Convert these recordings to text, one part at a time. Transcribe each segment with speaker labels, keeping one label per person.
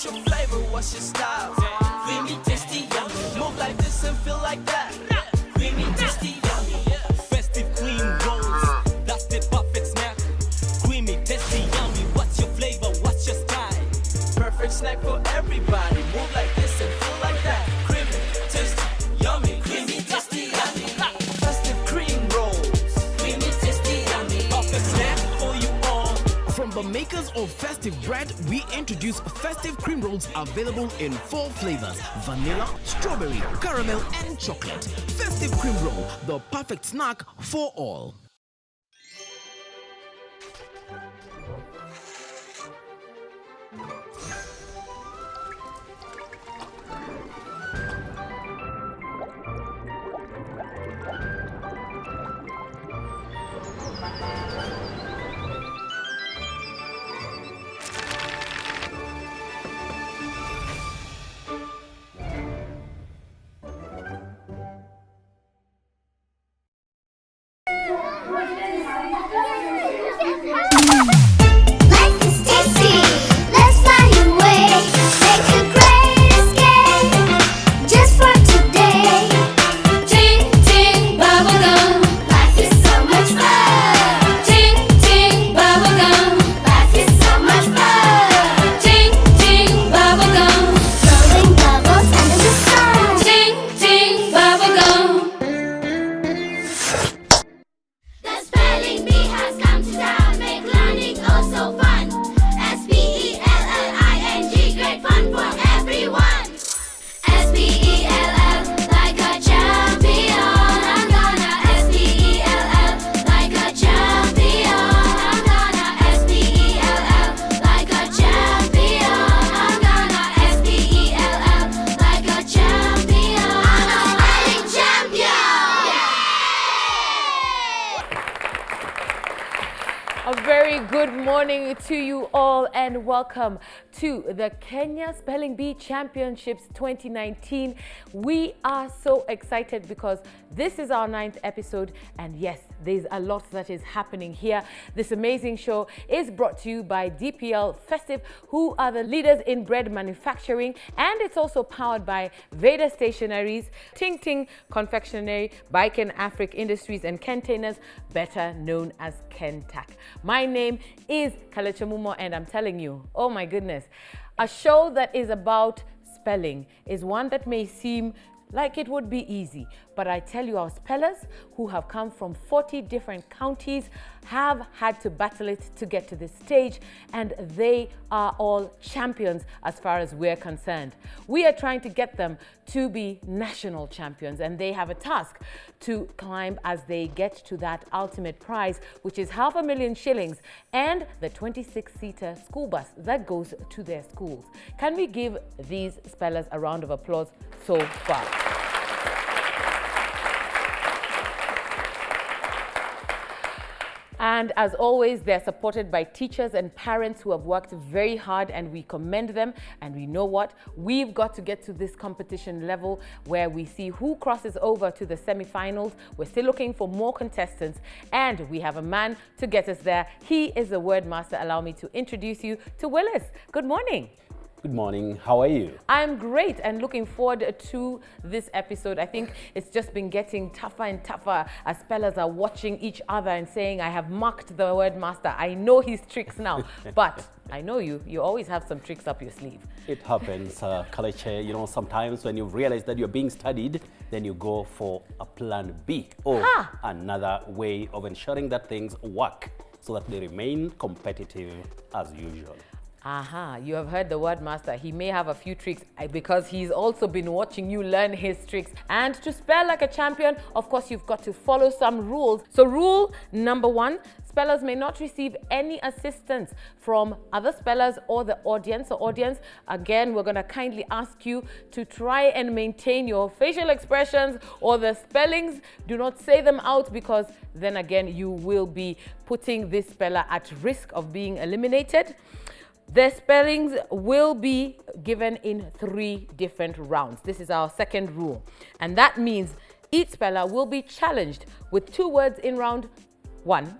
Speaker 1: your flavor? What's your style? Creamy, tasty, yummy. Move like this and feel like that. Creamy, tasty, yummy. Festive cream rolls, that's the perfect snack. Creamy, tasty, yummy. What's your flavor? What's your style? Perfect snack for everybody. Move like this and feel like that. Creamy, tasty, yummy. Creamy, tasty, yummy. Festive cream rolls. Creamy, tasty, yummy. Perfect snack for you all.
Speaker 2: From the makers of Festive Bread, we introduce Festive Cream Rolls available in 4 flavors: vanilla, strawberry, caramel, and chocolate. Festive Cream Roll, the perfect snack for all.
Speaker 3: Life is tasty. Let's fly away. Take a great escape just for today. Ting ting bubblegum. Life is so much fun. Ting ting bubblegum. Life is so much fun. Ting ting bubblegum. Rolling bubbles under the sun. Ting ting bubblegum. The spelling bee has come to town, make learning oh so fun. S-P-E-L-L-I-N-G, great fun for everyone. S-P-E-L-L, like a champion. I'm gonna S-P-E-L-L, like a champion. I'm gonna S-P-E-L-l, like a champion. I'm gonna S-P-E-L-l, like a champion. I'm a spelling champion.
Speaker 4: A very good morning to you all and welcome to the Kenya Spelling Bee Championships 2019. We are so excited because this is our 9th episode and yes, there's a lot that is happening here. This amazing show is brought to you by DPL Festive, who are the leaders in bread manufacturing, and it's also powered by Veda Stationaries, Ting Ting Confectionery, Baiken Afric Industries, and Containers, better known as Kentak. My name is Kalechamumo and I'm telling you, oh my goodness, a show that is about spelling is one that may seem like it would be easy, but I tell you, our spellers who have come from 40 different counties have had to battle it to get to this stage, and they are all champions as far as we're concerned. We are trying to get them to be national champions, and they have a task to climb as they get to that ultimate prize, which is 500,000 shillings and the 26-seater school bus that goes to their schools. Can we give these spellers a round of applause so far? And as always, they're supported by teachers and parents who have worked very hard, and we commend them. And we know what? We've got to get to this competition level where we see who crosses over to the semi-finals. We're still looking for more contestants, and we have a man to get us there. He is the word master. Allow me to introduce you to Willis. Good morning.
Speaker 5: Good morning. How are you?
Speaker 4: I'm great and looking forward to this episode. I think it's just been getting tougher and tougher as spellers are watching each other and saying, I have marked the word master. I know his tricks now, but I know you always have some tricks up your sleeve.
Speaker 5: It happens, Kaleche. You know, sometimes when you realize that you're being studied, then you go for a plan B or another way of ensuring that things work so that they remain competitive as usual.
Speaker 4: You have heard the word master. He may have a few tricks because he's also been watching you learn his tricks. And to spell like a champion, of course, you've got to follow some rules. So rule number 1, spellers may not receive any assistance from other spellers or the audience. So audience, again, we're going to kindly ask you to try and maintain your facial expressions or the spellings. Do not say them out because then again, you will be putting this speller at risk of being eliminated. The spellings will be given in 3 different rounds. This is our second rule. And that means each speller will be challenged with 2 words in round 1,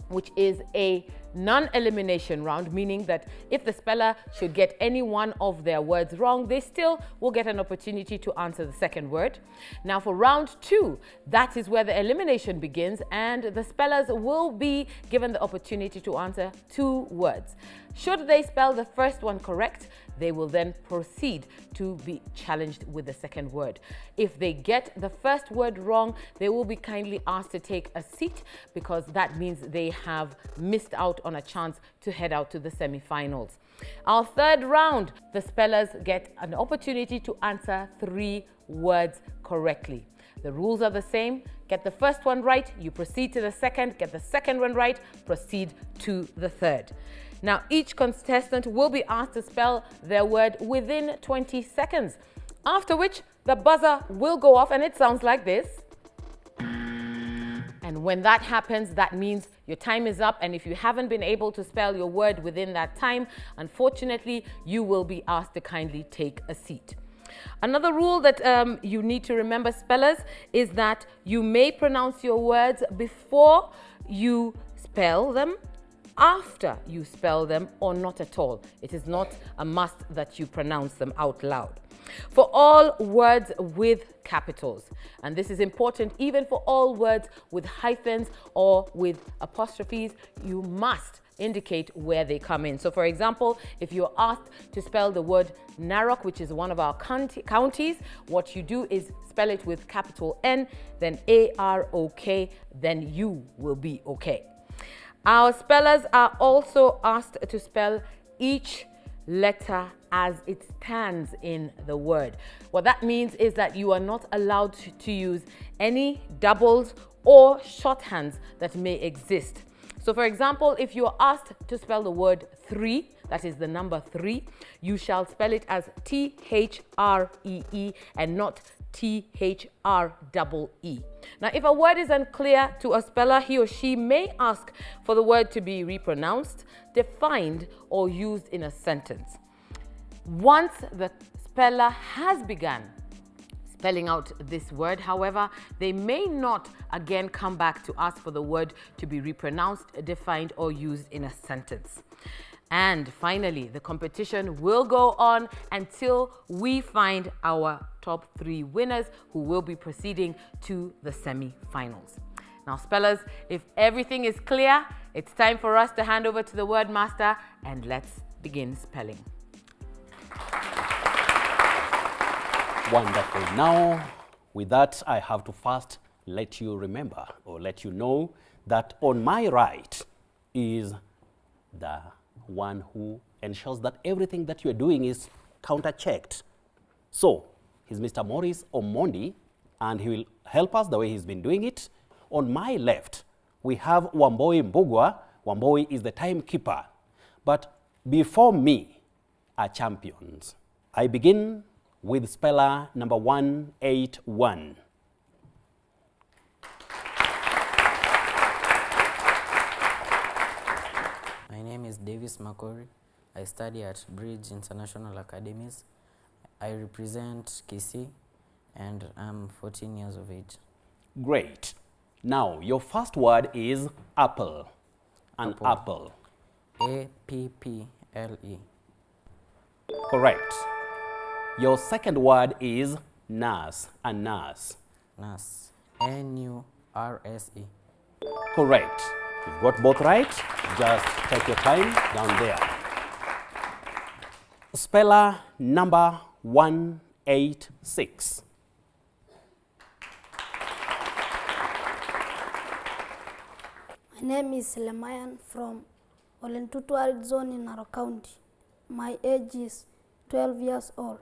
Speaker 4: which is a non-elimination round, meaning that if the speller should get any one of their words wrong, they still will get an opportunity to answer the second word. Now for round 2, that is where the elimination begins, and the spellers will be given the opportunity to answer 2 words. Should they spell the first one correct, they will then proceed to be challenged with the second word. If they get the first word wrong, they will be kindly asked to take a seat, because that means they have missed out on a chance to head out to the semi-finals. Our third round, the spellers get an opportunity to answer 3 words correctly. The rules are the same. Get the first one right, you proceed to the second. Get the second one right, proceed to the third. Now, each contestant will be asked to spell their word within 20 seconds, after which the buzzer will go off and it sounds like this. And when that happens, that means your time is up, and if you haven't been able to spell your word within that time, unfortunately, you will be asked to kindly take a seat. Another rule that you need to remember, spellers, is that you may pronounce your words before you spell them, after you spell them, or not at all. It is not a must that you pronounce them out loud. For all words with capitals, and this is important even for all words with hyphens or with apostrophes, you must indicate where they come in. So for example, if you're asked to spell the word Narok, which is one of our counties, what you do is spell it with capital N, then A-R-O-K, then you will be okay. Our spellers are also asked to spell each letter as it stands in the word. What that means is that you are not allowed to use any doubles or shorthands that may exist. So for example, if you are asked to spell the word 3, that is the number 3, you shall spell it as T-H-R-E-E and not T-H-R-E-E. Now, if a word is unclear to a speller, he or she may ask for the word to be repronounced, defined, or used in a sentence. Once the speller has begun spelling out this word, however, they may not again come back to ask for the word to be repronounced, defined, or used in a sentence. And finally, the competition will go on until we find our top 3 winners, who will be proceeding to the semi-finals. Now, spellers, if everything is clear, it's time for us to hand over to the word master, and let's begin spelling.
Speaker 5: Wonderful. Now, with that, I have to first let you remember, or let you know, that on my right is the one who ensures that everything that you're doing is counter-checked. So, he's Mr. Maurice Omondi, and he will help us the way he's been doing it. On my left, we have Wamboi Mbugwa. Wamboi is the timekeeper. But before me are champions. I begin with speller number 181.
Speaker 6: My name is Davis Makori. I study at Bridge International Academies. I represent Kisii, and I'm 14 years of age.
Speaker 5: Great. Now, your first word is apple. An apple.
Speaker 6: A-P-P-L-E.
Speaker 5: Correct. Your second word is nurse. A nurse.
Speaker 6: Nurse. N-U-R-S-E.
Speaker 5: Correct. You've got both right. Just take your time down there. Speller number 186.
Speaker 7: My name is Lemayan from Ntutu Arid zone in Narok County. My age is 12 years old.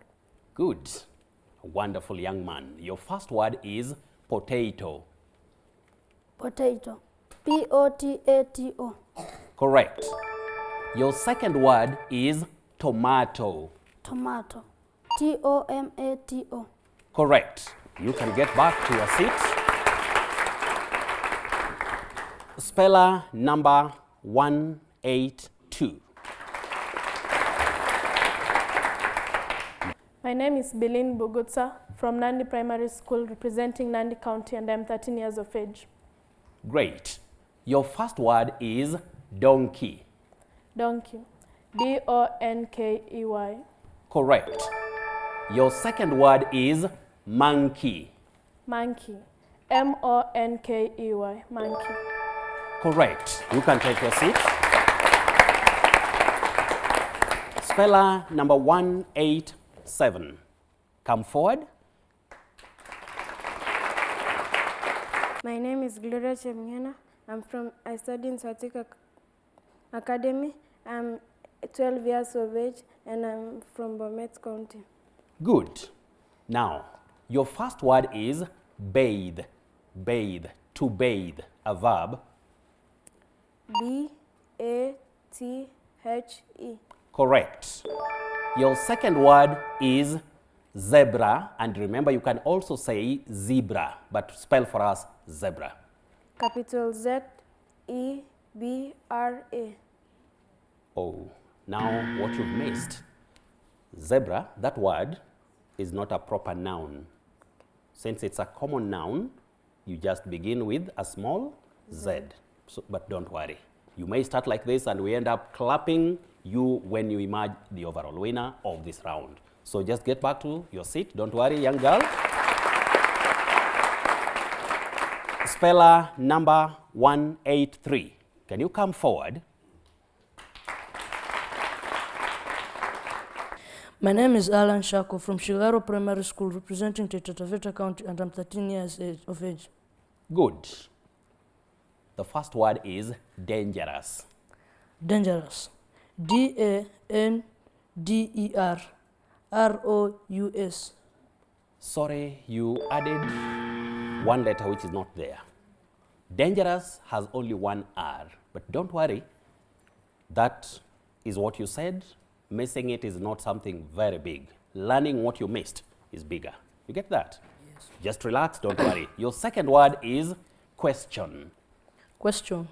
Speaker 5: Good. A wonderful young man. Your first word is potato.
Speaker 7: Potato. P-O-T-A-T-O.
Speaker 5: Correct. Your second word is tomato.
Speaker 7: Tomato. T-O-M-A-T-O.
Speaker 5: Correct. You can get back to your seat. Speller number 182.
Speaker 8: My name is Belin Bogotsa from Nandi Primary School, representing Nandi County, and I'm 13 years of age.
Speaker 5: Great. Your first word is Donkey.
Speaker 8: Donkey. D-O-N-K-E-Y.
Speaker 5: Correct. Your second word is monkey.
Speaker 8: Monkey. M-O-N-K-E-Y. Monkey.
Speaker 5: Correct. You can take your seat. Speller number 187. Come forward.
Speaker 9: My name is Gloria Chemgena. I study in Sotik Academy. I'm 12 years of age and I'm from Bomet County.
Speaker 5: Good. Now, your first word is bathe. Bathe. To bathe. A verb.
Speaker 9: B-A-T-H-E.
Speaker 5: Correct. Your second word is zebra. And remember, you can also say zebra, but spell for us zebra.
Speaker 9: Capital Z-E-B-R-A.
Speaker 5: Oh, now what you've missed. Zebra, that word is not a proper noun. Since it's a common noun, you just begin with a small Z. So, but don't worry. You may start like this and we end up clapping you when you emerge the overall winner of this round. So just get back to your seat. Don't worry, young girl. Speller number 183. Can you come forward?
Speaker 10: My name is Alan Shako from Shigharo Primary School, representing Taveta County, and I'm 13 years of age.
Speaker 5: Good. The first word is dangerous.
Speaker 10: Dangerous. D-A-N-D-E-R-R-O-U-S.
Speaker 5: Sorry, you added one letter which is not there. Dangerous has only one R, but don't worry. That is what you said. Missing it is not something very big. Learning what you missed is bigger. You get that?
Speaker 10: Yes.
Speaker 5: Just relax, don't worry. Your second word is question.
Speaker 10: Question.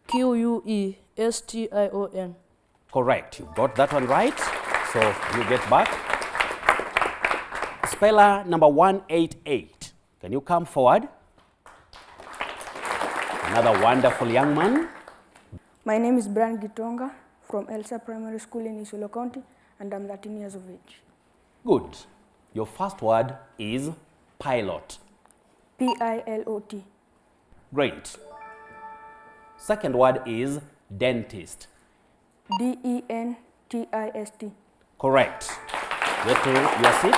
Speaker 10: Q-U-E-S-T-I-O-N.
Speaker 5: Correct. You got that one right. So you get back. Speller number 188. Can you come forward? Another wonderful young man.
Speaker 11: My name is Brian Gitonga from Elsa Primary School in Isiolo County, and I'm 13 years of age.
Speaker 5: Good. Your first word is pilot.
Speaker 11: P-I-L-O-T.
Speaker 5: Great. Second word is dentist.
Speaker 11: D-E-N-T-I-S-T.
Speaker 5: Correct. Get to your seat.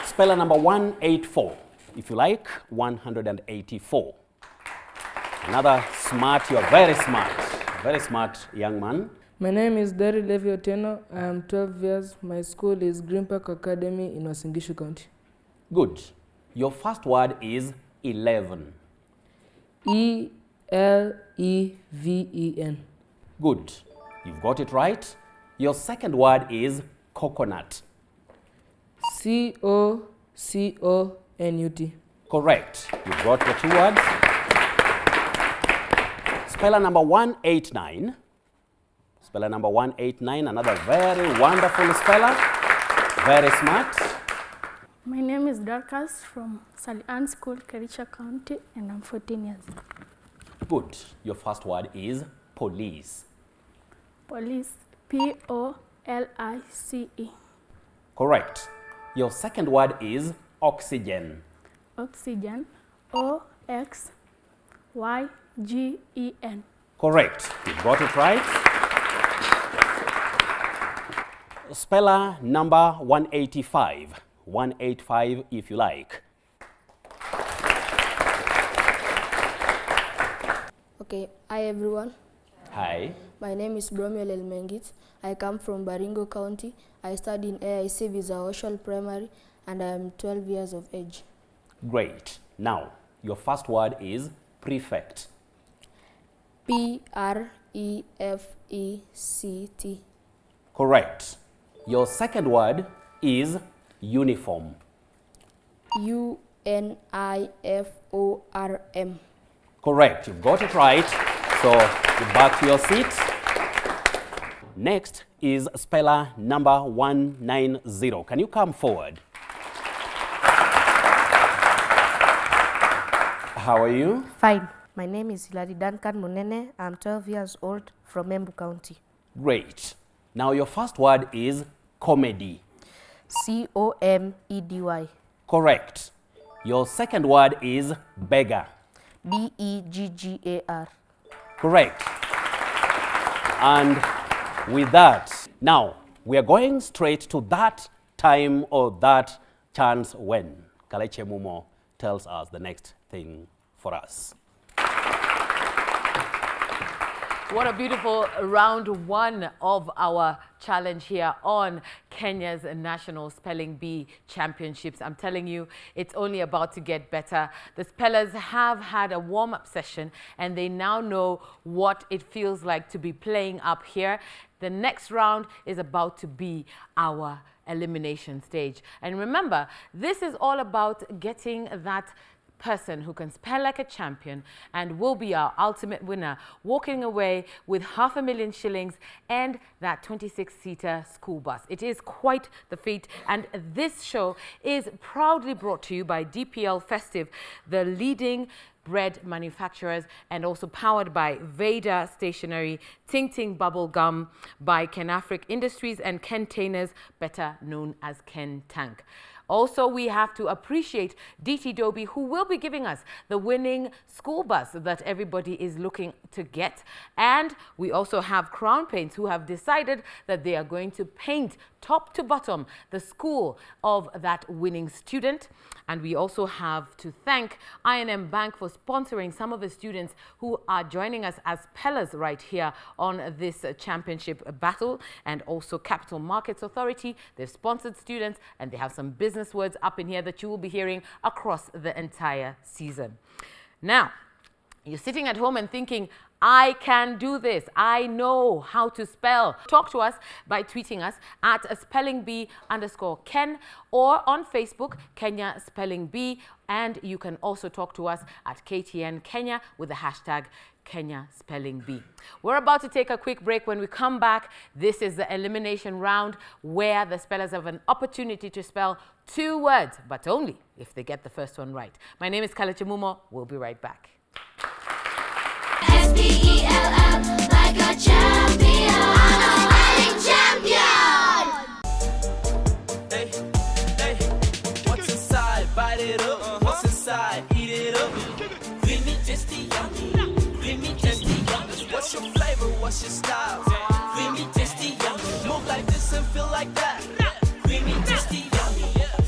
Speaker 5: Speller number 184. If you like, 184. Another smart, you're very smart young man.
Speaker 12: My name is Dari Levi Oteno. I am 12 years. My school is Green Park Academy in Uasin, Gishu County.
Speaker 5: Good. Your first word is 11.
Speaker 12: E-L-E-V-E-N.
Speaker 5: Good. You've got it right. Your second word is coconut.
Speaker 12: C-O-C-O-N-U-T.
Speaker 5: Correct. You've got the two words. Speller number 189. Speller number 189, another very wonderful speller. Very smart.
Speaker 13: My name is Dorcas from Salian School, Kericho County, and I'm 14 years old.
Speaker 5: Good. Your first word is police.
Speaker 13: Police, P-O-L-I-C-E.
Speaker 5: Correct. Your second word is oxygen.
Speaker 13: Oxygen, O-X-Y-G-E-N.
Speaker 5: Correct. You got it right. Speller number 185. 185 if you like.
Speaker 14: Okay, hi everyone.
Speaker 5: Hi.
Speaker 14: My name is Bromel Elmengit. I come from Baringo County. I study in AIC Visa Oshwal Primary and I am 12 years of age.
Speaker 5: Great. Now, your first word is prefect.
Speaker 14: P-R-E-F-E-C-T.
Speaker 5: Correct. Your second word is uniform.
Speaker 14: U-N-I-F-O-R-M.
Speaker 5: Correct. You've got it right. So, get back to your seat. Next is speller number 190. Can you come forward? How are you?
Speaker 15: Fine. My name is Hilary Duncan Munene. I'm 12 years old from Embu County.
Speaker 5: Great. Now your first word is comedy.
Speaker 15: C-O-M-E-D-Y.
Speaker 5: Correct. Your second word is beggar.
Speaker 15: B-E-G-G-A-R.
Speaker 5: Correct. And with that, now we are going straight to that time or that chance when Kaleche Mumo tells us the next thing for us.
Speaker 4: What a beautiful round one of our challenge here on Kenya's National Spelling Bee Championships. I'm telling you, it's only about to get better. The spellers have had a warm-up session and they now know what it feels like to be playing up here. The next round is about to be our elimination stage. And remember, this is all about getting that person who can spell like a champion and will be our ultimate winner, walking away with 500,000 shillings and that 26-seater school bus. It is quite the feat, and this show is proudly brought to you by DPL Festive, the leading bread manufacturers, and also powered by Veda Stationery, Ting Ting Bubble Gum by Kenafric Industries, and Containers, better known as Ken Tank. Also, we have to appreciate DT Dobie, who will be giving us the winning school bus that everybody is looking to get. And we also have Crown Paints, who have decided that they are going to paint top to bottom the school of that winning student. And we also have to thank I&M Bank for sponsoring some of the students who are joining us as spellers right here on this championship battle. And also Capital Markets Authority. They've sponsored students and they have some business words up in here that you will be hearing across the entire season. Now, you're sitting at home and thinking, I can do this. I know how to spell. Talk to us by tweeting us at spellingbee_Ken or on Facebook, Kenya Spelling Bee. And you can also talk to us at KTN Kenya with the hashtag Kenya Spelling Bee. We're about to take a quick break. When we come back, this is the elimination round where the spellers have an opportunity to spell 2 words, but only if they get the first one right. My name is Kaleche Mumo. We'll be right back.
Speaker 3: S-P-E-L-L, like a champion. I'm a champion.
Speaker 1: Hey, hey, what's inside? Bite it up. What's inside? Eat it up. Creamy, tasty, yummy. Creamy, tasty, yummy. What's your flavor? What's your style? Creamy, tasty, yummy. Move like this and feel like that. Creamy, tasty, yummy.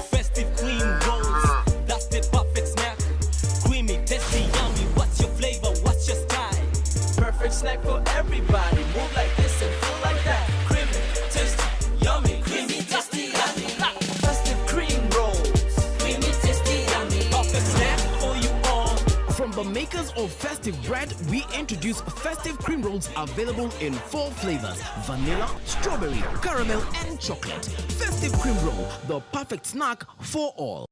Speaker 1: Festive cream rolls. That's the perfect snack. Creamy, tasty, yummy. What's your flavor? What's your style? Perfect snack for everybody. Move like this and feel like that. Creamy, tasty, yummy. Creamy, tasty, yummy. Festive cream rolls. Creamy, tasty, yummy. Perfect snack for you all.
Speaker 2: From the makers of Festive Bread, we introduce Festive Cream Rolls available in 4 flavors: vanilla, strawberry, caramel, and chocolate. Festive Cream Roll, the perfect snack for all.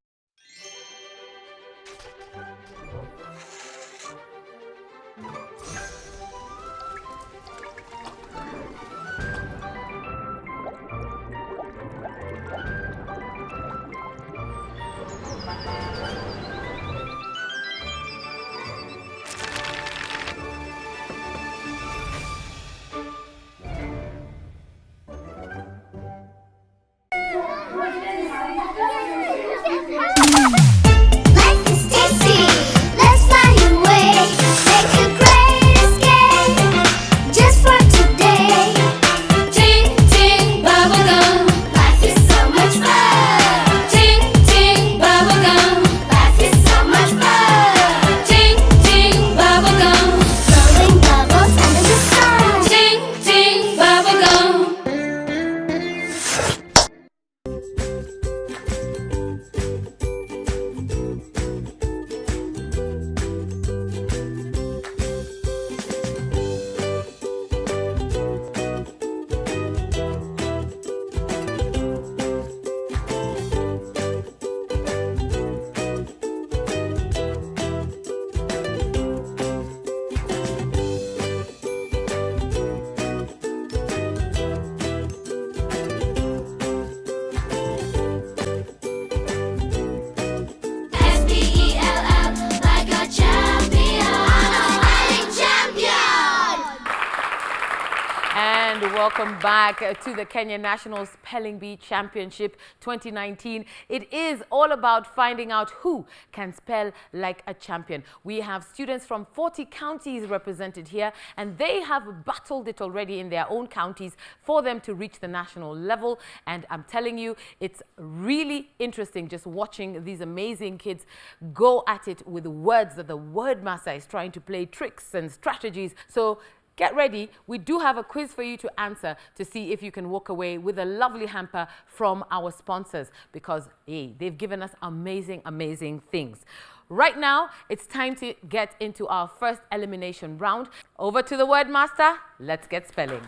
Speaker 4: welcome back to the Kenya National Spelling Bee Championship 2019. It is all about finding out who can spell like a champion. We have students from 40 counties represented here, and they have battled it already in their own counties for them to reach the national level. And I'm telling you, it's really interesting just watching these amazing kids go at it with words that the word master is trying to play tricks and strategies. So get ready. We do have a quiz for you to answer to see if you can walk away with a lovely hamper from our sponsors, because hey, they've given us amazing, amazing things. Right now, it's time to get into our first elimination round. Over to the word master. Let's get spelling.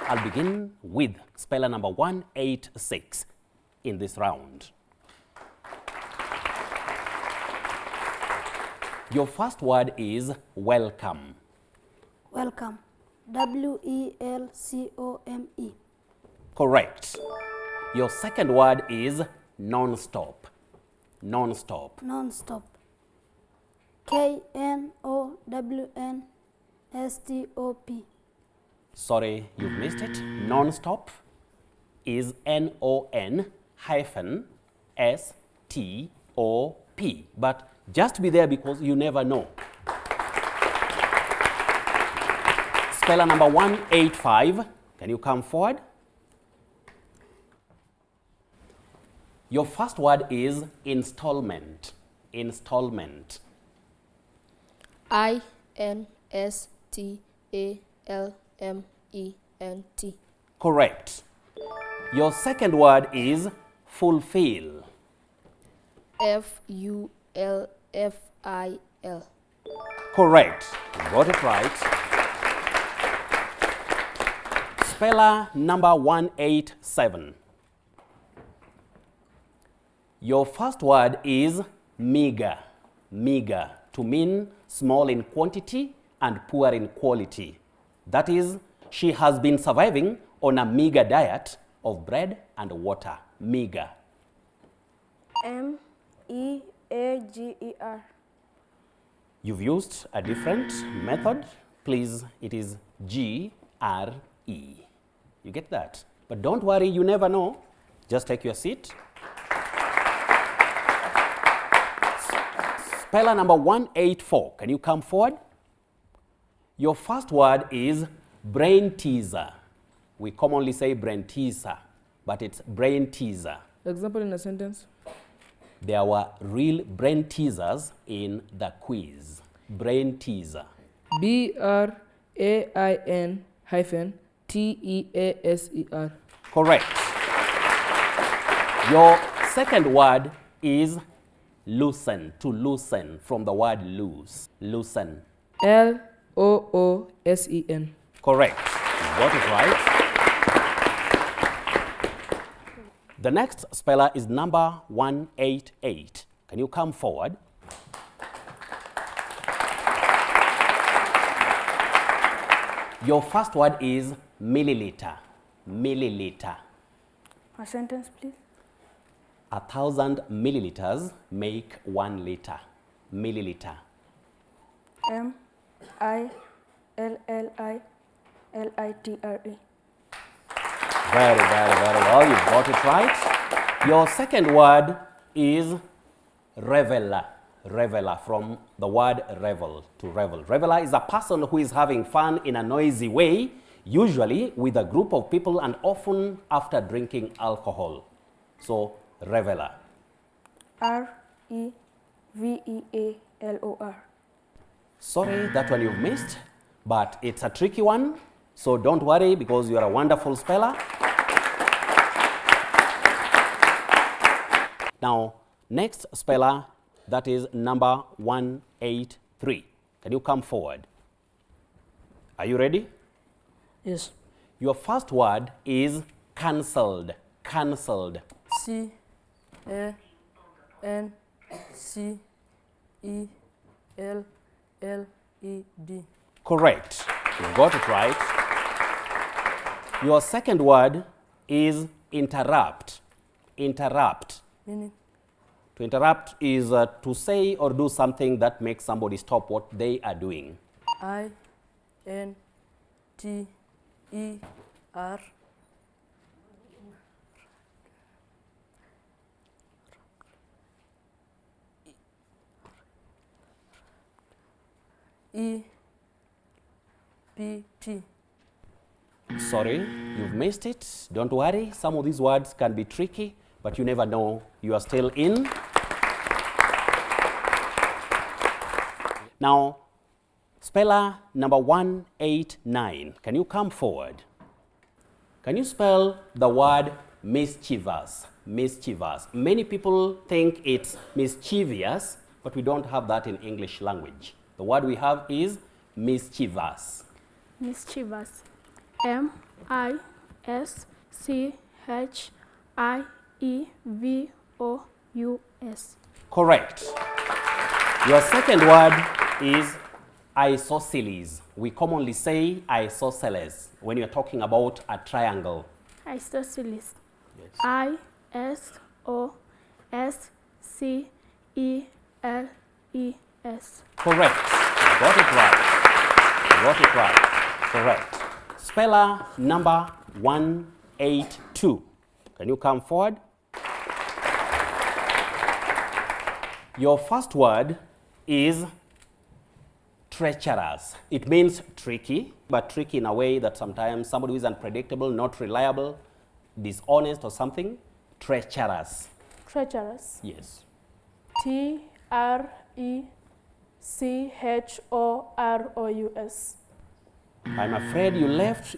Speaker 5: I'll begin with speller number 186 in this round. Your first word is welcome.
Speaker 7: Welcome. W-E-L-C-O-M-E.
Speaker 5: Correct. Your second word is non-stop. Non-stop.
Speaker 7: Non-stop. K-N-O-W-N-S-T-O-P.
Speaker 5: Sorry, you missed it. Non-stop is N-O-N-S-T-O-P. But just be there because you never know. Speller number 185. Can you come forward? Your first word is installment. Installment.
Speaker 14: I-N-S-T-A-L-M-E-N-T.
Speaker 5: Correct. Your second word is fulfill.
Speaker 14: F-U-L-F-I-L.
Speaker 5: Correct. You got it right. Speller number 187. Your first word is meager. Meager, to mean small in quantity and poor in quality. That is, she has been surviving on a meager diet of bread and water. Meager.
Speaker 9: M-E-A-G-E-R.
Speaker 5: You've used a different method. Please, it is G-R-E. You get that? But don't worry, you never know. Just take your seat. Speller number 184. Can you come forward? Your first word is brain teaser. We commonly say brain teaser, but it's brain teaser.
Speaker 12: Example in a sentence.
Speaker 5: There were real brain teasers in the quiz. Brain teaser.
Speaker 12: B-R-A-I-N-T-E-A-S-E-R.
Speaker 5: Correct. Your second word is loosen, to loosen, from the word loose. Loosen.
Speaker 12: L-O-O-S-E-N.
Speaker 5: Correct. You got it right. The next speller is number 188. Can you come forward? Your first word is milliliter. Milliliter.
Speaker 11: A sentence, please.
Speaker 5: 1,000 milliliters make 1 liter. Milliliter.
Speaker 11: M-I-L-L-I-L-I-T-R-E.
Speaker 5: Very, very, very well. You got it right. Your second word is reveler. Reveler, from the word revel, to revel. Reveler is a person who is having fun in a noisy way, usually with a group of people and often after drinking alcohol. So, reveler.
Speaker 11: R-E-V-E-A-L-O-R.
Speaker 5: Sorry, that one you've missed, but it's a tricky one. So don't worry because you are a wonderful speller. Now, next speller, that is number 183. Can you come forward? Are you ready?
Speaker 10: Yes.
Speaker 5: Your first word is cancelled. Cancelled.
Speaker 10: C-A-N-C-E-L-L-E-D.
Speaker 5: Correct. You got it right. Your second word is interrupt. Interrupt.
Speaker 10: Meaning?
Speaker 5: To interrupt is to say or do something that makes somebody stop what they are doing.
Speaker 10: N T E R E P T.
Speaker 5: Sorry, you've missed it. Don't worry. Some of these words can be tricky, but you never know. You are still in. Now, speller number 189. Can you come forward? Can you spell the word mischievous? Mischievous. Many people think it's mischievous, but we don't have that in English language. The word we have is mischievous.
Speaker 13: Mischievous. M-I-S-C-H-I-E-V-O-U-S.
Speaker 5: Correct. Your second word is isosceles. We commonly say isosceles when you're talking about a triangle.
Speaker 13: Isosceles.
Speaker 5: Yes.
Speaker 13: I-S-O-S-C-E-L-E-S.
Speaker 5: Correct. Got it right. Got it right. Correct. Speller number 182. Can you come forward? Your first word is treacherous. It means tricky, but tricky in a way that sometimes somebody who is unpredictable, not reliable, dishonest or something. Treacherous.
Speaker 8: Treacherous.
Speaker 5: Yes.
Speaker 8: T-R-E-C-H-O-R-O-U-S.
Speaker 5: I'm afraid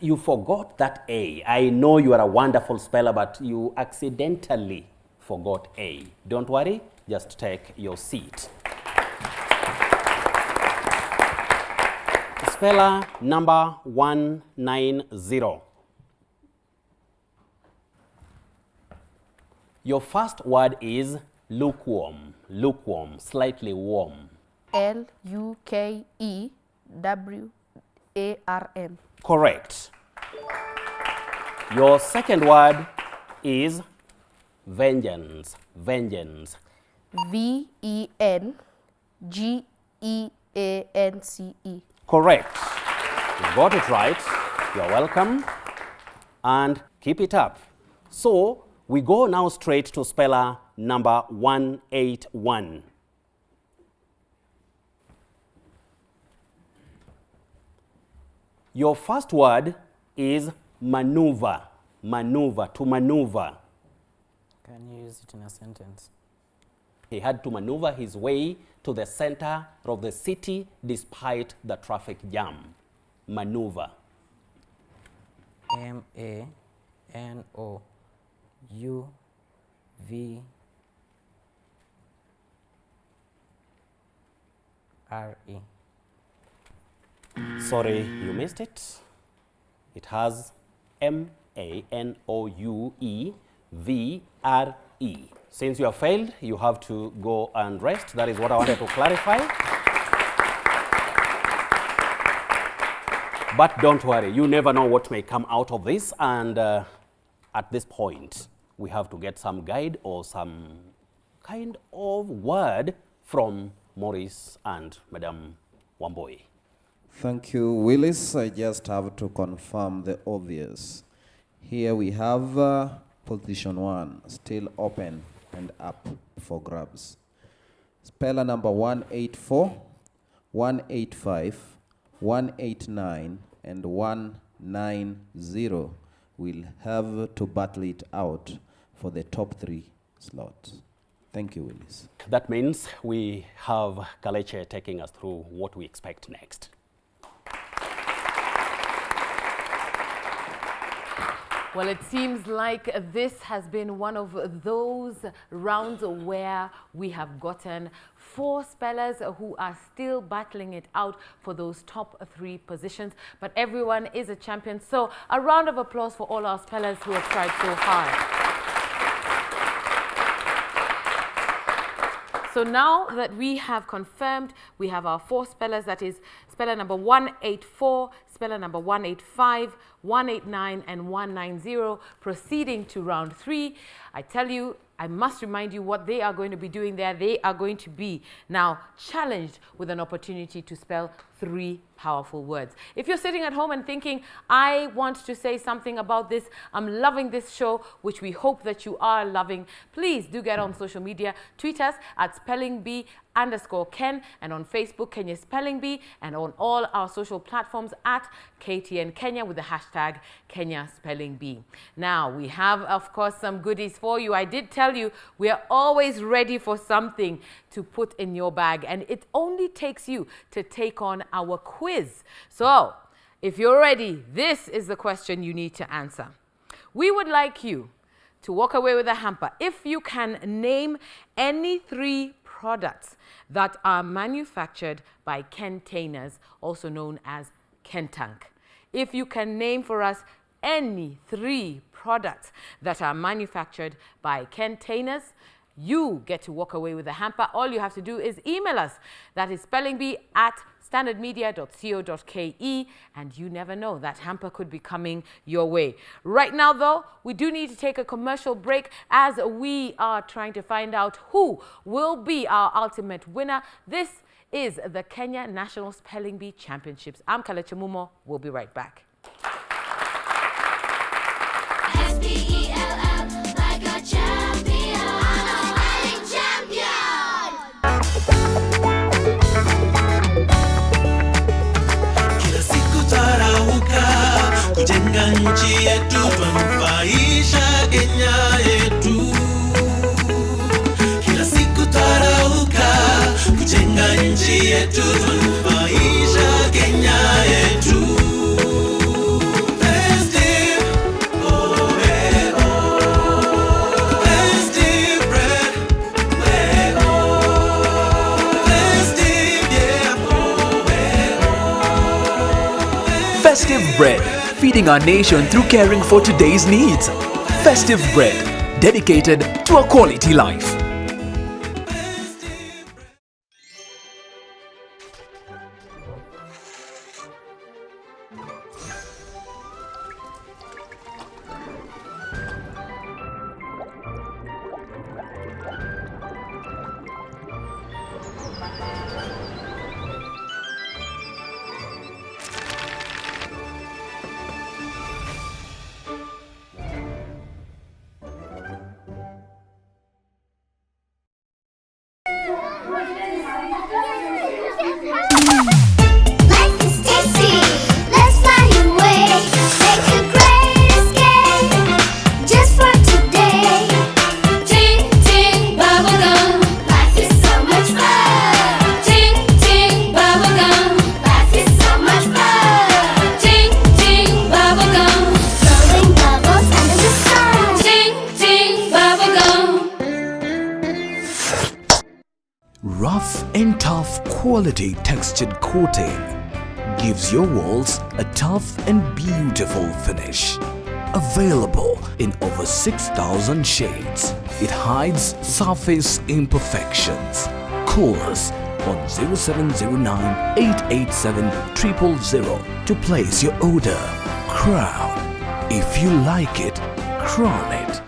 Speaker 5: you forgot that A. I know you are a wonderful speller, but you accidentally forgot A. Don't worry, just take your seat. Speller number 190. Your first word is lukewarm. Lukewarm, slightly warm.
Speaker 15: L-U-K-E-W-A-R-M.
Speaker 5: Correct. Your second word is vengeance. Vengeance.
Speaker 15: V-E-N-G-E-A-N-C-E.
Speaker 5: Correct. You got it right. You're welcome. And keep it up. So we go now straight to speller number 181. Your first word is maneuver. Maneuver, to maneuver.
Speaker 6: Can you use it in a sentence?
Speaker 5: He had to maneuver his way to the center of the city despite the traffic jam. Maneuver.
Speaker 6: M-A-N-O-U-V-R-E.
Speaker 5: Sorry, you missed it. It has M-A-N-O-U-E-V-R-E. Since you have failed, you have to go and rest. That is what I wanted to clarify. But don't worry, you never know what may come out of this. And at this point, we have to get some guide or some kind of word from Maurice and Madame Wamboi.
Speaker 16: Thank you, Willis. I just have to confirm the obvious. Here we have position 1, still open and up for grabs. Speller number 184, 185, 189, and 190 will have to battle it out for the top 3 slots. Thank you, Willis.
Speaker 5: That means we have Kaleche taking us through what we expect next.
Speaker 4: Well, it seems like this has been one of those rounds where we have gotten 4 spellers who are still battling it out for those top 3 positions. But everyone is a champion. So a round of applause for all our spellers who have tried so hard. So now that we have confirmed, we have our 4 spellers, that is speller number 184, speller number 185, 189, and 190, proceeding to round 3. I tell you, I must remind you what they are going to be doing there. They are going to be now challenged with an opportunity to spell 3 powerful words. If you're sitting at home and thinking, I want to say something about this, I'm loving this show, which we hope that you are loving, please do get on social media. Tweet us at spellingbee_Ken, and on Facebook, Kenya Spelling Bee, and on all our social platforms at KTN Kenya with the hashtag Kenya Spelling Bee. Now, we have, of course, some goodies for you. I did tell you we are always ready for something to put in your bag, and it only takes you to take on our quiz. So, if you're ready, this is the question you need to answer. We would like you to walk away with a hamper if you can name any 3 products that are manufactured by Kentainers, also known as Kentank. If you can name for us any 3 products that are manufactured by Kentainers, you get to walk away with a hamper. All you have to do is email us. That is spellingbee@standardmedia.co.ke, and you never know, that hamper could be coming your way. Right now, though, we do need to take a commercial break as we are trying to find out who will be our ultimate winner. This is the Kenya National Spelling Bee Championships. I'm Kalechi Mumo. We'll be right back.
Speaker 3: SPELL like a champion. Spelling champion.
Speaker 1: Kila siku tarauka kujenga nchi yetu, twanufaisha Kenya yetu. Kila siku tarauka kujenga nchi yetu, twanufaisha Kenya yetu.
Speaker 17: Festive Bread, feeding our nation through caring for today's needs. Festive Bread, dedicated to a quality life. Rough and tough quality textured coating gives your walls a tough and beautiful finish. Available in over 6,000 shades, it hides surface imperfections. Call us on 0709 887 000 to place your order. Crown. If you like it, crown it.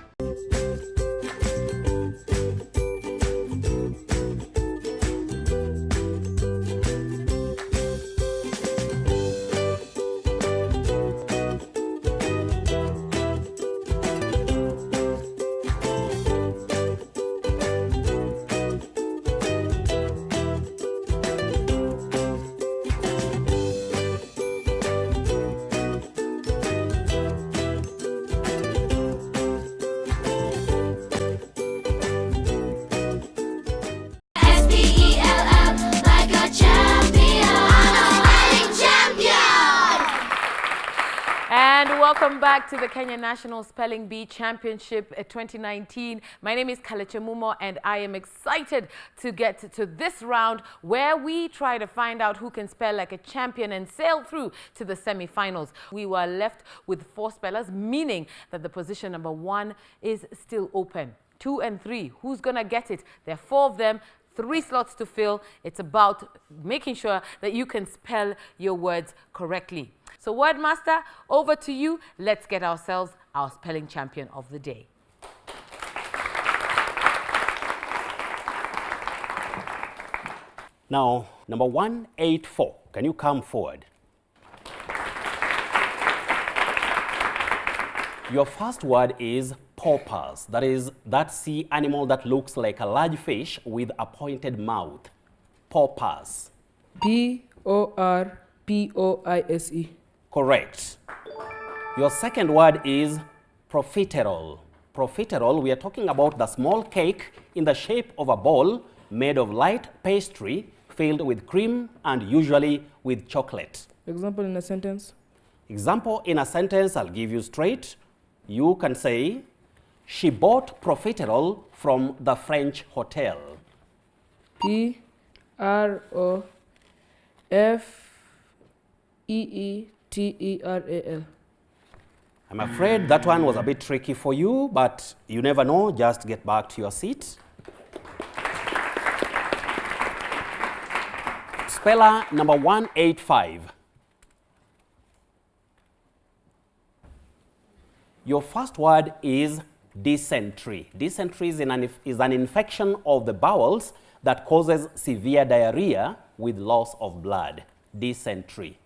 Speaker 4: Welcome back to the Kenya National Spelling Bee Championship 2019. My name is Kalechi Mumo, and I am excited to get to this round where we try to find out who can spell like a champion and sail through to the semi-finals. We were left with 4 spellers, meaning that the position number 1 is still open. 2 and 3, who's gonna get it? There are 4 of them. 3 slots to fill. It's about making sure that you can spell your words correctly. So Wordmaster, over to you. Let's get ourselves our spelling champion of the day.
Speaker 5: Now, number 184 can you come forward? Your first word is porpoise. That is that sea animal that looks like a large fish with a pointed mouth. Porpoise.
Speaker 12: P-O-R-P-O-I-S-E.
Speaker 5: Correct. Your second word is profiterole. Profiterole, we are talking about the small cake in the shape of a ball made of light pastry filled with cream and usually with chocolate.
Speaker 12: Example in a sentence.
Speaker 5: Example in a sentence, I'll give you straight. You can say, she bought profiterole from the French hotel.
Speaker 12: P-R-O-F-E-E-T-E-R-A-L.
Speaker 5: I'm afraid that one was a bit tricky for you, but you never know. Just get back to your seat. Speller number 185. Your first word is dysentery. Dysentery is an infection of the bowels that causes severe diarrhea with loss of blood. Dysentery.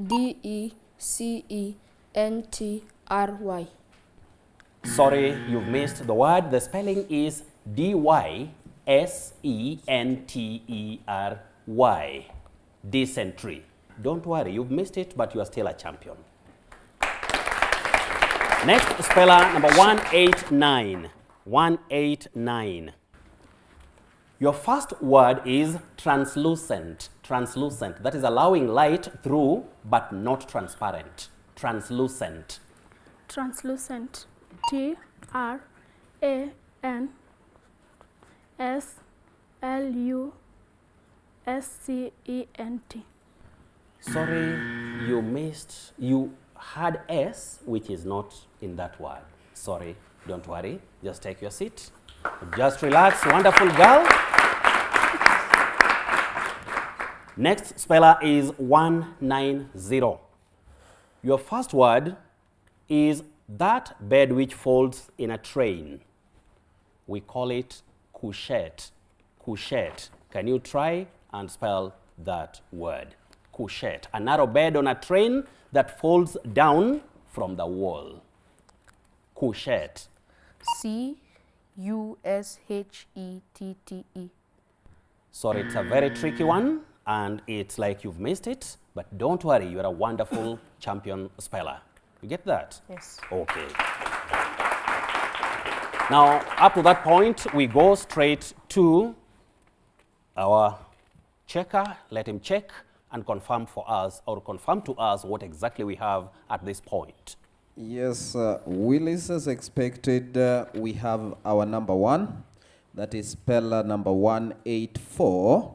Speaker 14: D-E-C-E-N-T-R-Y.
Speaker 5: Sorry, you've missed the word. The spelling is D-Y-S-E-N-T-E-R-Y. Dysentery. Don't worry, you've missed it, but you are still a champion. Next, speller number 189. 189. Your first word is translucent. Translucent. That is allowing light through, but not transparent. Translucent.
Speaker 13: Translucent. T-R-A-N-S-L-U-S-C-E-N-T.
Speaker 5: Sorry, you missed. You had S, which is not in that word. Sorry, don't worry. Just take your seat. Just relax. Wonderful girl. Next speller is 190. Your first word is that bed which folds in a train. We call it couchette. Couchette. Can you try and spell that word? Couchette. A narrow bed on a train that folds down from the wall. Couchette.
Speaker 15: C-U-S-H-E-T-T-E.
Speaker 5: Sorry, it's a very tricky one, and it's like you've missed it, but don't worry, you're a wonderful champion speller. You get that?
Speaker 15: Yes.
Speaker 5: Okay. Now, up to that point, we go straight to our checker. Let him check and confirm for us, or confirm to us what exactly we have at this point.
Speaker 16: Yes, Willis, as expected, we have our number 1. That is speller number 184.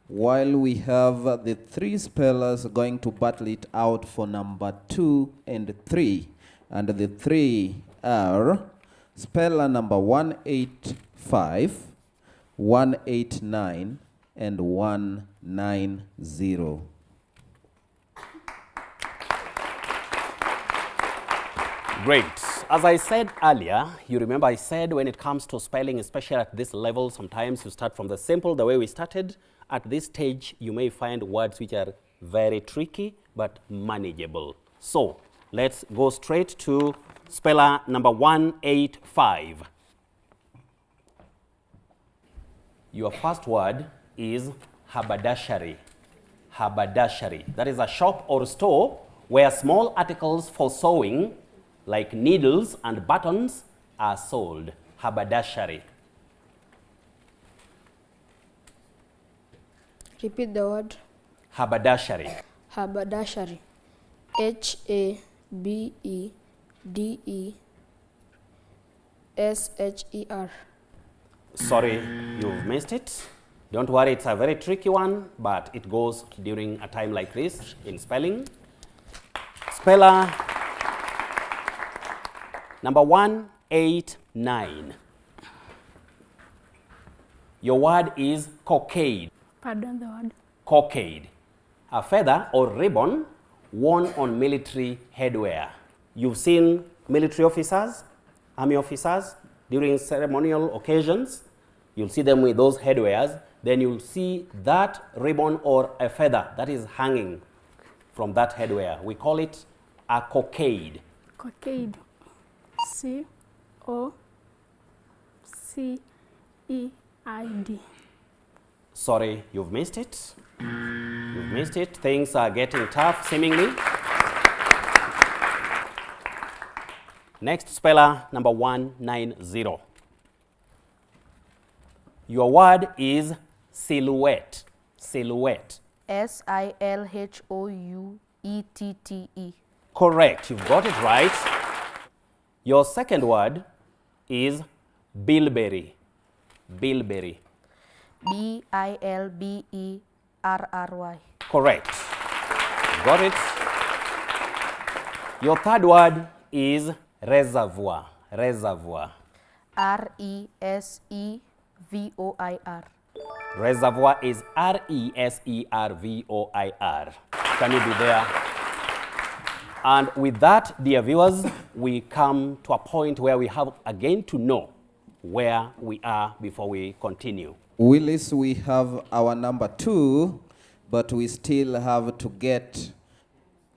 Speaker 16: While we have the 3 spellers going to battle it out for number 2 and 3. And the 3 are speller number 185, 189, and 190.
Speaker 5: Great. As I said earlier, you remember I said when it comes to spelling, especially at this level, sometimes you start from the simple, the way we started. At this stage, you may find words which are very tricky, but manageable. So, let's go straight to speller number 185. Your first word is haberdashery. Haberdashery. That is a shop or store where small articles for sewing, like needles and buttons, are sold. Haberdashery.
Speaker 14: Repeat the word.
Speaker 5: Haberdashery.
Speaker 14: Haberdashery. H-A-B-E-D-E-S-H-E-R.
Speaker 5: Sorry, you've missed it. Don't worry, it's a very tricky one, but it goes during a time like this in spelling. Speller number 189. Your word is cockade.
Speaker 13: Pardon the word.
Speaker 5: Cockade. A feather or ribbon worn on military headwear. You've seen military officers, army officers, during ceremonial occasions. You'll see them with those headwears. then you'll see that ribbon or a feather that is hanging from that headwear. We call it a cockade.
Speaker 13: Cockade. C-O-C-E-I-D.
Speaker 5: Sorry, you've missed it. You've missed it. Things are getting tough, seemingly. Next, speller number 190. Your word is silhouette. Silhouette.
Speaker 15: S-I-L-H-O-U-E-T-T-E.
Speaker 5: Correct, you've got it right. Your second word is bilberry. Bilberry.
Speaker 15: B-I-L-B-E-R-R-Y.
Speaker 5: Correct. Got it. Your third word is reservoir. Reservoir.
Speaker 15: R-E-S-E-V-O-I-R.
Speaker 5: Reservoir is R-E-S-E-R-V-O-I-R. Can you be there? And with that, dear viewers, we come to a point where we have again to know where we are before we continue.
Speaker 16: Willis, we have our number 2, but we still have to get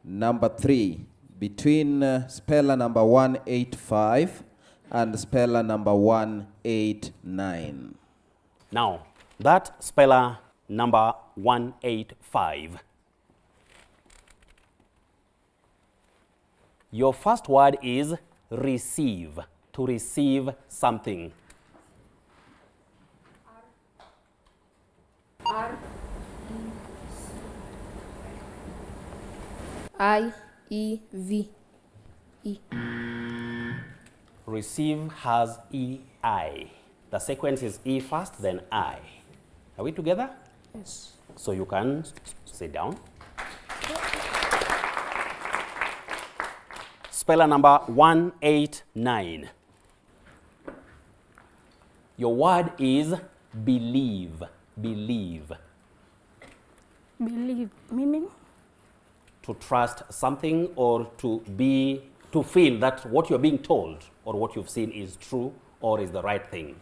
Speaker 16: number 3 between speller number 185 and speller number 189.
Speaker 5: Now, that speller number 185. Your first word is receive, to receive something.
Speaker 14: R-E-C-I-E-V-E.
Speaker 5: Receive has E-I. The sequence is E first, then I. Are we together?
Speaker 14: Yes.
Speaker 5: So you can sit down. Speller number 189. Your word is believe. Believe.
Speaker 13: Believe, meaning?
Speaker 5: To trust something or to feel that what you're being told or what you've seen is true or is the right thing.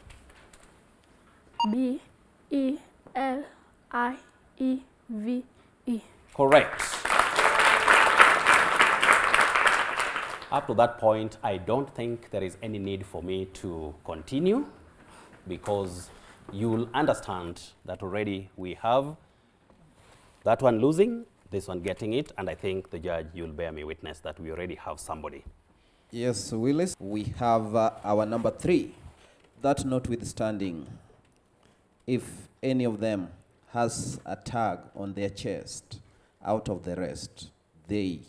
Speaker 13: B-E-L-I-E-V-E.
Speaker 5: Correct. Up to that point, I don't think there is any need for me to continue because you'll understand that already we have that one losing, this one getting it, and I think the judge, you'll bear me witness that we already have somebody.
Speaker 16: Yes, Willis, we have our number 3. That notwithstanding, if any of them has a tag on their chest, out of the rest, they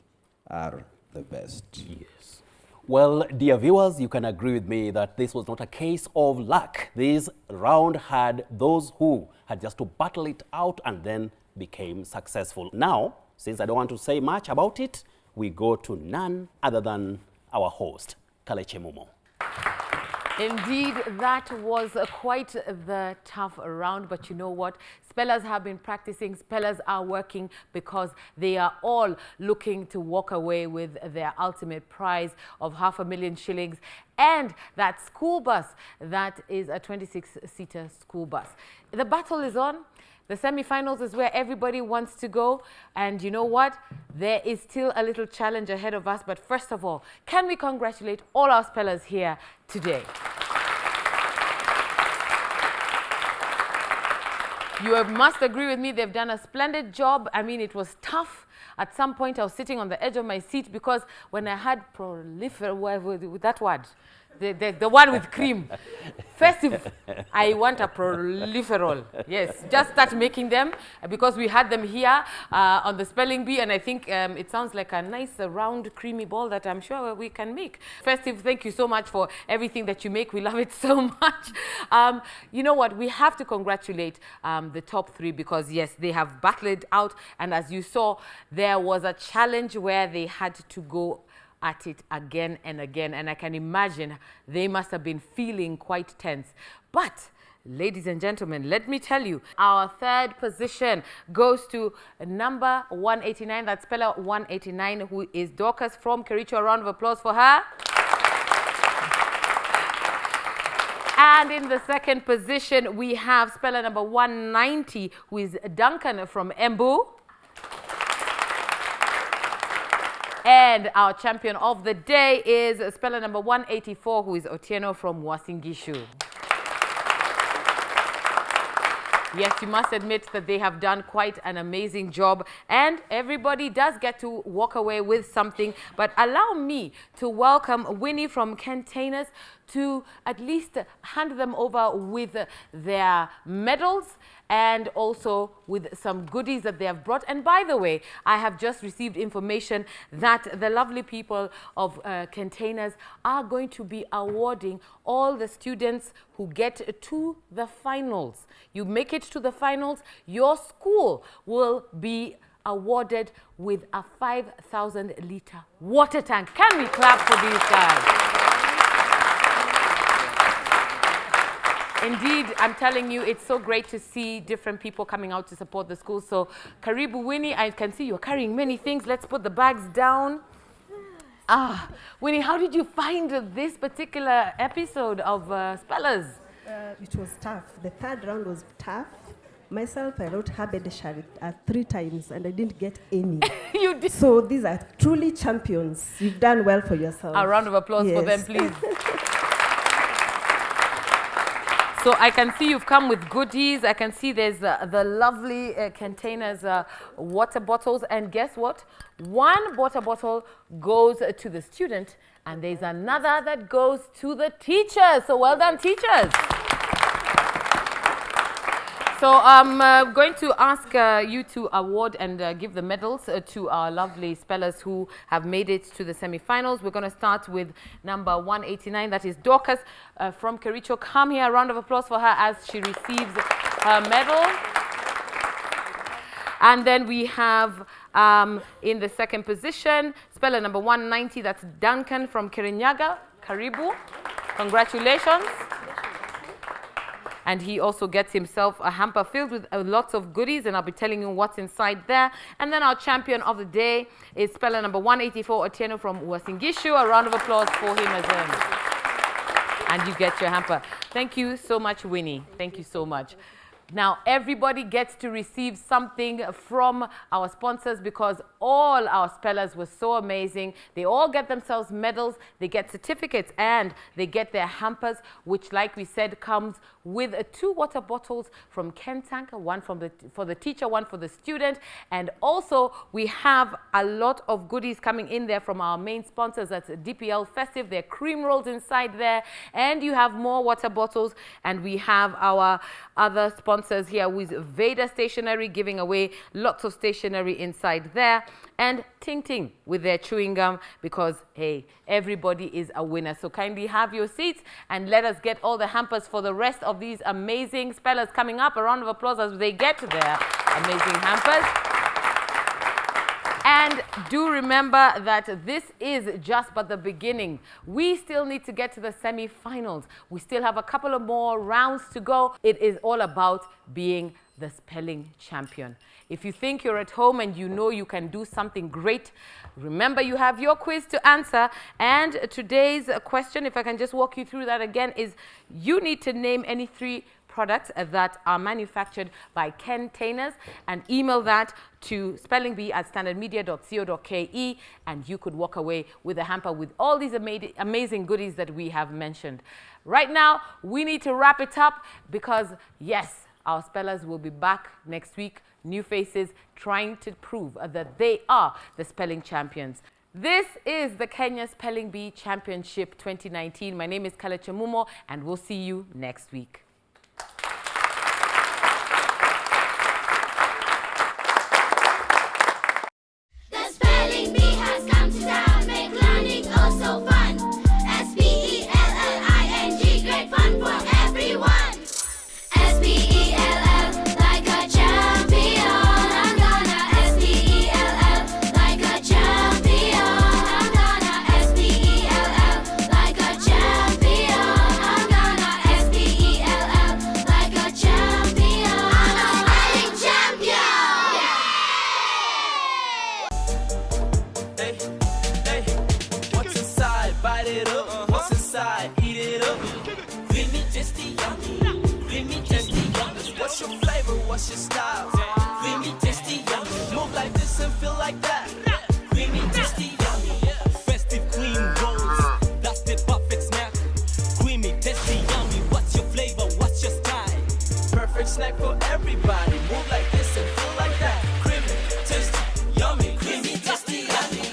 Speaker 16: are the best.
Speaker 5: Yes. Well, dear viewers, you can agree with me that this was not a case of luck. This round had those who had just to battle it out and then became successful. Now, since I don't want to say much about it, we go to none other than our host, Kaleche Mumo.
Speaker 4: Indeed, that was quite the tough round, but you know what? Spellers have been practicing, spellers are working because they are all looking to walk away with their ultimate prize of 500,000 shillings and that school bus that is a 26-seater school bus. The battle is on. The semi-finals is where everybody wants to go. And you know what? There is still a little challenge ahead of us. But first of all, can we congratulate all our spellers here today? You must agree with me, they've done a splendid job. I mean, it was tough. At some point, I was sitting on the edge of my seat because when I had with that word, the one with cream, festive, I want a proliferol. Yes, just start making them because we had them here on the spelling bee, and I think it sounds like a nice round creamy ball that I'm sure we can make. Festive, thank you so much for everything that you make. We love it so much. You know what? We have to congratulate the top 3 because yes, they have battled it out, and as you saw, there was a challenge where they had to go at it again and again, and I can imagine they must have been feeling quite tense. But ladies and gentlemen, let me tell you, our third position goes to number 189, that's speller 189, who is Dorcas from Kericho. A round of applause for her. And in the second position, we have speller number 190, who is Duncan from Embu. And our champion of the day is speller number 184, who is Otieno from Uasin, Gishu. Yes, you must admit that they have done quite an amazing job, and everybody does get to walk away with something. But allow me to welcome Winnie from Containers to at least hand them over with their medals and also with some goodies that they have brought. And by the way, I have just received information that the lovely people of Containers are going to be awarding all the students who get to the finals. You make it to the finals, your school will be awarded with a 5,000-liter water tank. Can we clap for these guys? Indeed, I'm telling you, it's so great to see different people coming out to support the school. So, Karibu Winnie, I can see you're carrying many things. Let's put the bags down. Winnie, how did you find this particular episode of Spellers?
Speaker 18: It was tough. The third round was tough. Myself, I wrote Habedeshari 3 times and I didn't get any.
Speaker 4: You did.
Speaker 18: So these are truly champions. You've done well for yourself.
Speaker 4: A round of applause for them, please. So I can see you've come with goodies. I can see there's the lovely Containers water bottles. And guess what? One water bottle goes to the student and there's another that goes to the teachers. So well done, teachers. So I'm going to ask you to award and give the medals to our lovely spellers who have made it to the semi-finals. We're going to start with number 189, that is Dorcas from Kericho. Come here, a round of applause for her as she receives her medal. And then we have in the second position, speller number 190, that's Duncan from Kirinyaga. Karibu. Congratulations. And he also gets himself a hamper filled with lots of goodies, and I'll be telling you what's inside there. And then our champion of the day is speller number 184, Otieno from Uasin, Gishu. A round of applause for him as well. And you get your hamper. Thank you so much, Winnie. Thank you so much. Now, everybody gets to receive something from our sponsors because all our spellers were so amazing. They all get themselves medals, they get certificates, and they get their hampers, which, like we said, comes with 2 water bottles from Kentank, one for the teacher, one for the student. And also, we have a lot of goodies coming in there from our main sponsors. That's DPL Festive. There are cream rolls inside there. And you have more water bottles. And we have our other sponsors here with Veda Stationery giving away lots of stationery inside there, and Ting Ting with their chewing gum, because hey, everybody is a winner. So kindly have your seats and let us get all the hampers for the rest of these amazing spellers coming up. A round of applause as they get to their amazing hampers. And do remember that this is just but the beginning. We still need to get to the semi-finals. We still have a couple of more rounds to go. It is all about being the spelling champion. If you think you're at home and you know you can do something great, remember you have your quiz to answer. And today's question, if I can just walk you through that again, is you need to name any 3 products that are manufactured by Containers and email that to spellingbee@standardmedia.co.ke, and you could walk away with a hamper with all these amazing goodies that we have mentioned. Right now, we need to wrap it up because, yes, our spellers will be back next week, new faces, trying to prove that they are the spelling champions. This is the Kenya Spelling Bee Championship 2019. My name is Kalecha Mumo, and we'll see you next week.
Speaker 1: What's your flavor? What's your style? Creamy, tasty, yummy. Move like this and feel like that. Creamy, tasty, yummy. Festive cream rolls, that's the perfect snack. Creamy, tasty, yummy. What's your flavor? What's your style? Perfect snack for everybody. Move like this and feel like that. Creamy, tasty, yummy. Creamy, tasty, yummy.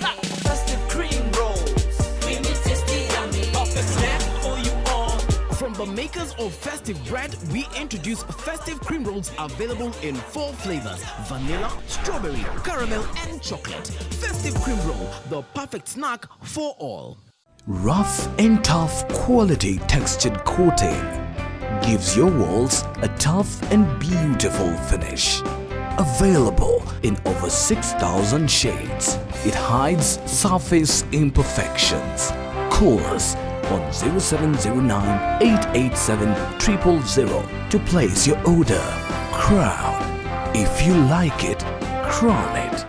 Speaker 1: Festive cream rolls, creamy, tasty, yummy. Perfect snack for you all.
Speaker 2: From the makers of Festive Bread, we introduce Festive Cream Rolls available in 4 flavors: vanilla, strawberry, caramel, and chocolate. Festive Cream Roll, the perfect snack for all.
Speaker 17: Rough and tough quality textured coating gives your walls a tough and beautiful finish. Available in over 6,000 shades, it hides surface imperfections. Call us on 0709 887 000 to place your order. Crown. If you like it, crown it.